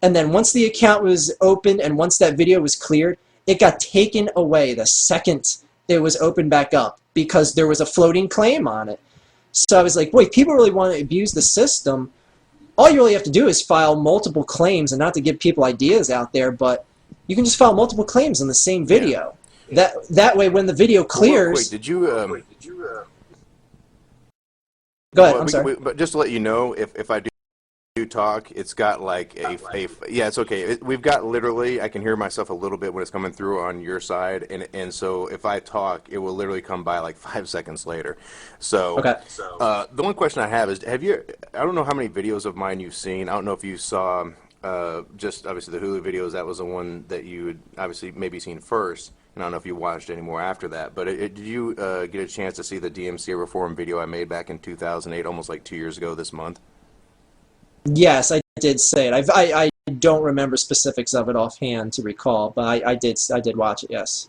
and then once the account was opened and once that video was cleared, it got taken away the second it was opened back up because there was a floating claim on it. So I was like, wait, people really want to abuse the system. All you really have to do is file multiple claims, and not to give people ideas out there, but you can just file multiple claims on the same video. That way, when the video clears... Wait, did you... Go ahead, I'm sorry. But just to let you know, if I do talk, it's got like yeah, it's okay. We've got literally, I can hear myself a little bit when it's coming through on your side, and so if I talk, it will literally come by like 5 seconds later. So, okay. The one question I have is, I don't know how many videos of mine you've seen. I don't know if you saw just obviously the Hulu videos. That was the one that you had obviously maybe seen first. And I don't know if you watched any more after that, but did you get a chance to see the DMCA reform video I made back in 2008, almost like 2 years ago this month? Yes, I did say it. I don't remember specifics of it offhand to recall, but I did watch it, yes.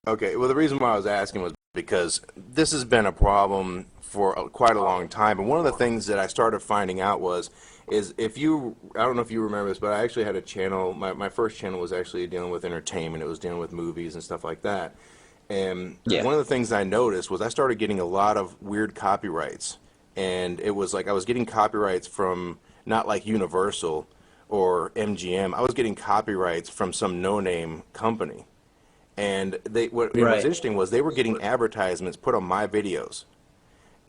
Okay, well, the reason why I was asking was because this has been a problem for quite a long time, and one of the things that I started finding out is if you, I don't know if you remember this, but I actually had a channel, my first channel was actually dealing with entertainment. It was dealing with movies and stuff like that. And one of the things I noticed was I started getting a lot of weird copyrights. And it was like I was getting copyrights from not like Universal or MGM. I was getting copyrights from some no-name company. And what was interesting was they were getting advertisements put on my videos.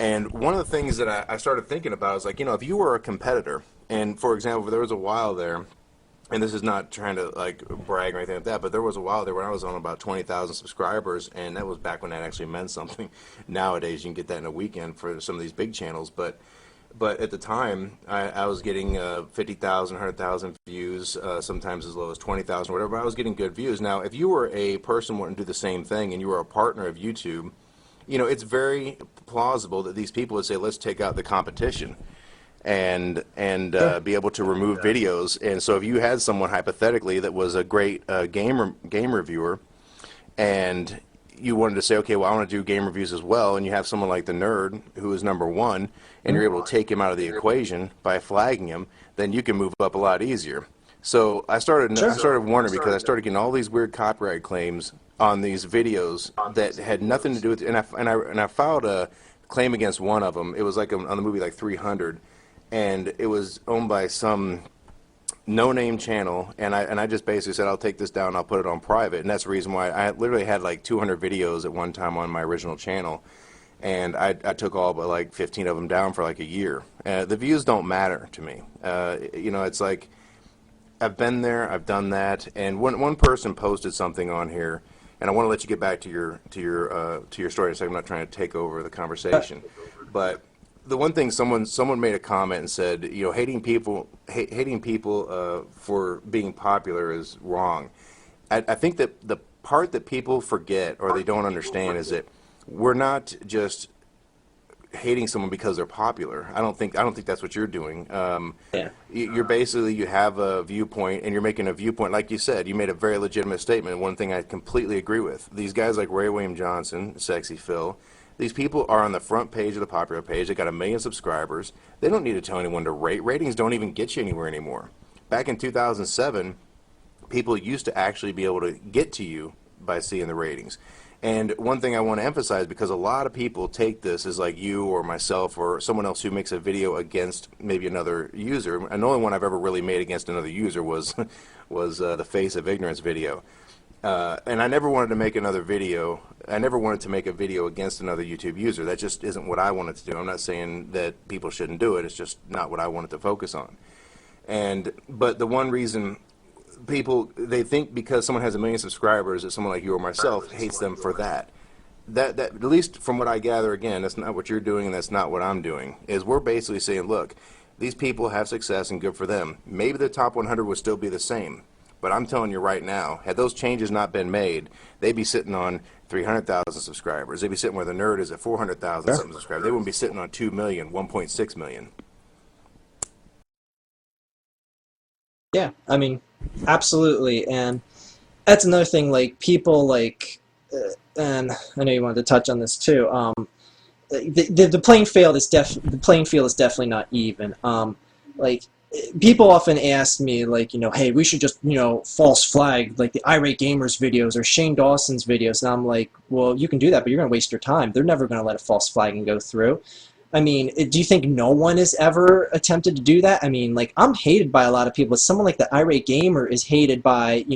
And one of the things that I started thinking about is like, you know, if you were a competitor, and for example, there was a while there, and this is not trying to like brag or anything like that, but there was a while there when I was on about 20,000 subscribers, and that was back when that actually meant something. Nowadays, you can get that in a weekend for some of these big channels, but at the time, I was getting 50,000, 100,000 views, sometimes as low as 20,000, whatever. I was getting good views. Now, if you were a person wanting to do the same thing, and you were a partner of YouTube, you know, it's very plausible that these people would say, let's take out the competition and be able to remove videos. And so if you had someone hypothetically that was a great game reviewer, and you wanted to say, okay, well, I want to do game reviews as well, and you have someone like the Nerd who is #1, and you're able to take him out of the equation by flagging him, then you can move up a lot easier. So I started wondering, because I started getting all these weird copyright claims on these videos that had nothing to do with, and I filed a claim against one of them. It was like on the movie like 300, and it was owned by some no-name channel, and I just basically said, I'll take this down, I'll put it on private, and that's the reason why I literally had like 200 videos at one time on my original channel, and I took all but like 15 of them down for like a year. The views don't matter to me. You know, it's like I've been there, I've done that, and one person posted something on here, and I want to let you get back to your story. So I'm not trying to take over the conversation, but the one thing someone made a comment and said, you know, hating people for being popular is wrong. I think that the part that people forget or they don't understand is that we're not just hating someone because they're popular. I don't think that's what you're doing. You're basically, you have a viewpoint, and you're making a viewpoint, like you said. You made a very legitimate statement. One thing I completely agree with: these guys like Ray William Johnson, Sexy Phil. These people are on the front page of the popular page. They got 1 million subscribers. They don't need to tell anyone to rate. Ratings don't even get you anywhere anymore. Back in 2007, people used to actually be able to get to you by seeing the ratings. And one thing I want to emphasize, because a lot of people take this as like you or myself or someone else who makes a video against maybe another user. And the only one I've ever really made against another user was the Face of Ignorance video. And I never wanted to make another video. I never wanted to make a video against another YouTube user. That just isn't what I wanted to do. I'm not saying that people shouldn't do it. It's just not what I wanted to focus on. But the one reason people, they think because someone has 1 million subscribers that someone like you or myself hates them for that. That at least from what I gather, again, that's not what you're doing and that's not what I'm doing, is we're basically saying, look, these people have success and good for them. Maybe the top 100 would still be the same. But I'm telling you right now, had those changes not been made, they'd be sitting on 300,000 subscribers. They'd be sitting where the Nerd is at 400,000 subscribers. They wouldn't be sitting on 2 million, 1.6 million. Yeah, I mean, absolutely. And that's another thing, like, people, like, and I know you wanted to touch on this too, the playing field is definitely not even. Like, people often ask me, like, hey, we should just, false flag, like, the Irate Gamers videos or Shane Dawson's videos. And I'm like, well, you can do that, but you're going to waste your time. They're never going to let a false flagging go through. I mean, do you think no one has ever attempted to do that? I mean, like, I'm hated by a lot of people. Someone like the Irate Gamer is hated by,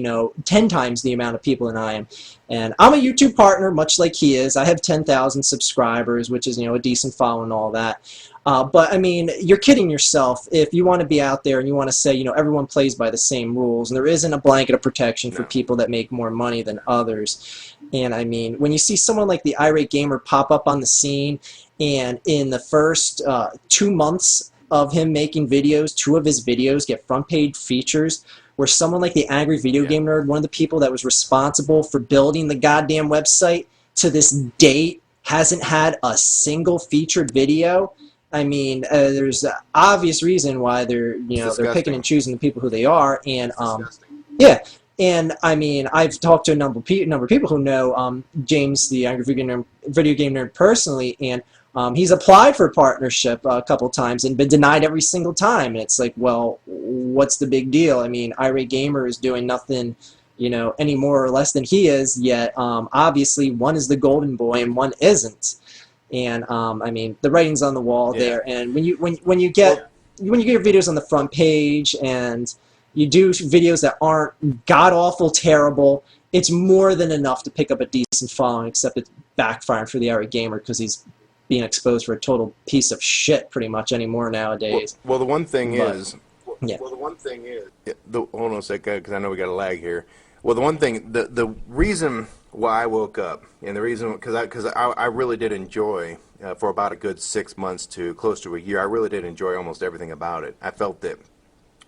10 times the amount of people than I am. And I'm a YouTube partner, much like he is. I have 10,000 subscribers, which is, a decent following and all that. But, I mean, you're kidding yourself if you want to be out there and you want to say, everyone plays by the same rules, and there isn't a blanket of protection for people that make more money than others. And, I mean, when you see someone like the Irate Gamer pop up on the scene, and in the first 2 months of him making videos, 2 of his videos get front page features, where someone like the Angry Video Game Nerd, one of the people that was responsible for building the goddamn website, to this date hasn't had a single featured video. I mean, there's an obvious reason why they're they're picking and choosing the people who they are, and yeah. And I mean, I've talked to a number of people who know James, the Angry Video Game Nerd, personally, and he's applied for a partnership a couple times and been denied every single time. And it's like, well, what's the big deal? I mean, Irate Gamer is doing nothing, any more or less than he is. Yet, obviously, one is the golden boy and one isn't. And I mean, the writing's on the wall there. And when you get your videos on the front page and you do videos that aren't god-awful terrible, it's more than enough to pick up a decent following, except it's backfiring for the Irate Gamer because he's being exposed for a total piece of shit pretty much anymore nowadays. Well, the one thing is... Yeah. Well, the one thing is... hold on a second, because I know we got a lag here. Well, the one thing... The reason why I woke up, and the reason... Because I really did enjoy, for about a good 6 months to close to a year, I really did enjoy almost everything about it. I felt that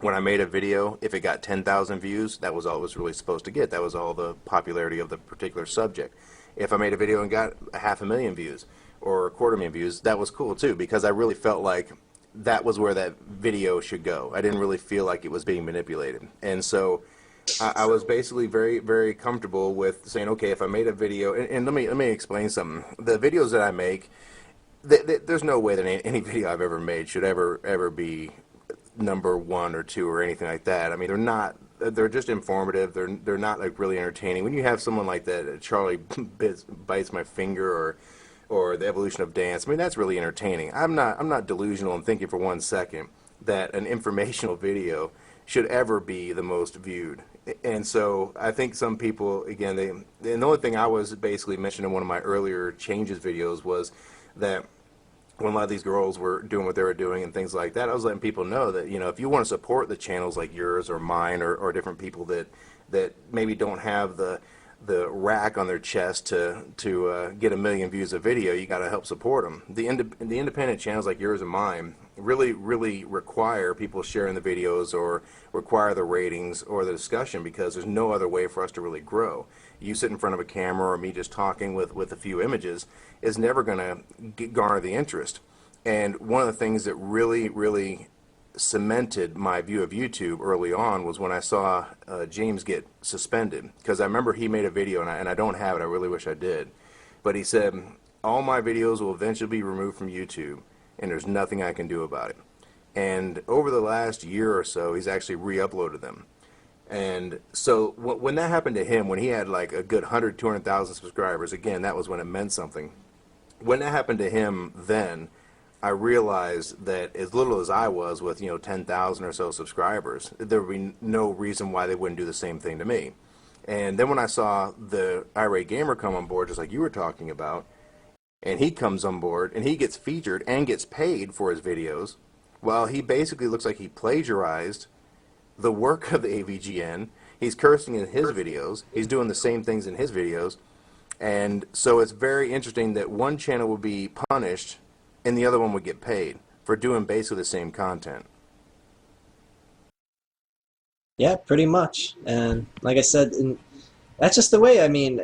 when I made a video, if it got 10,000 views, that was all it was really supposed to get. That was all the popularity of the particular subject. If I made a video and got 500,000 views or 250,000 views, that was cool too, because I really felt like that was where that video should go. I didn't really feel like it was being manipulated. And so I was basically very, very comfortable with saying, okay, if I made a video, and let me explain something. The videos that I make, there's no way that any video I've ever made should ever be number 1 or 2 or anything like that. I mean, they're just informative. They're not like really entertaining. When you have someone like that, Charlie bites my finger, or the evolution of dance, I mean, that's really entertaining. I'm not delusional and thinking for 1 second that an informational video should ever be the most viewed. And so I think some people, again, and the only thing I was basically mentioning in one of my earlier changes videos was that when a lot of these girls were doing what they were doing and things like that, I was letting people know that, if you want to support the channels like yours or mine or different people that maybe don't have the rack on their chest to get 1 million views a video, you got to help support them. The independent channels like yours and mine really require people sharing the videos or require the ratings or the discussion, because there's no other way for us to really grow. You sit in front of a camera or me just talking with a few images is never going to garner the interest. And one of the things that really cemented my view of YouTube early on was when I saw James get suspended, because I remember he made a video, and I don't have it, I really wish I did, but he said, all my videos will eventually be removed from YouTube and there's nothing I can do about it. And over the last year or so, he's actually re-uploaded them. And so when that happened to him, when he had like a good 100, 200,000 subscribers, again, that was when it meant something. When that happened to him then, I realized that as little as I was with 10,000 or so subscribers, there would be no reason why they wouldn't do the same thing to me. And then when I saw the Irate Gamer come on board, just like you were talking about, and he comes on board and he gets featured and gets paid for his videos, well, he basically looks like he plagiarized the work of the AVGN. He's cursing in his videos. He's doing the same things in his videos. And so it's very interesting that one channel will be punished and the other one would get paid for doing basically the same content. Yeah, pretty much. And like I said, that's just the way. I mean,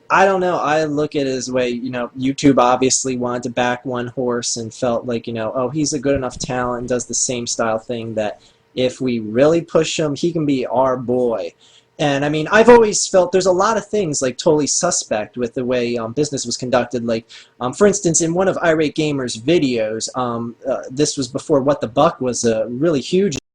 I don't know. I look at it as a way, YouTube obviously wanted to back one horse and felt like, oh, he's a good enough talent and does the same style thing that if we really push him, he can be our boy. And I mean, I've always felt there's a lot of things like totally suspect with the way business was conducted. Like, for instance, in one of Irate Gamer's videos, this was before What the Buck was really huge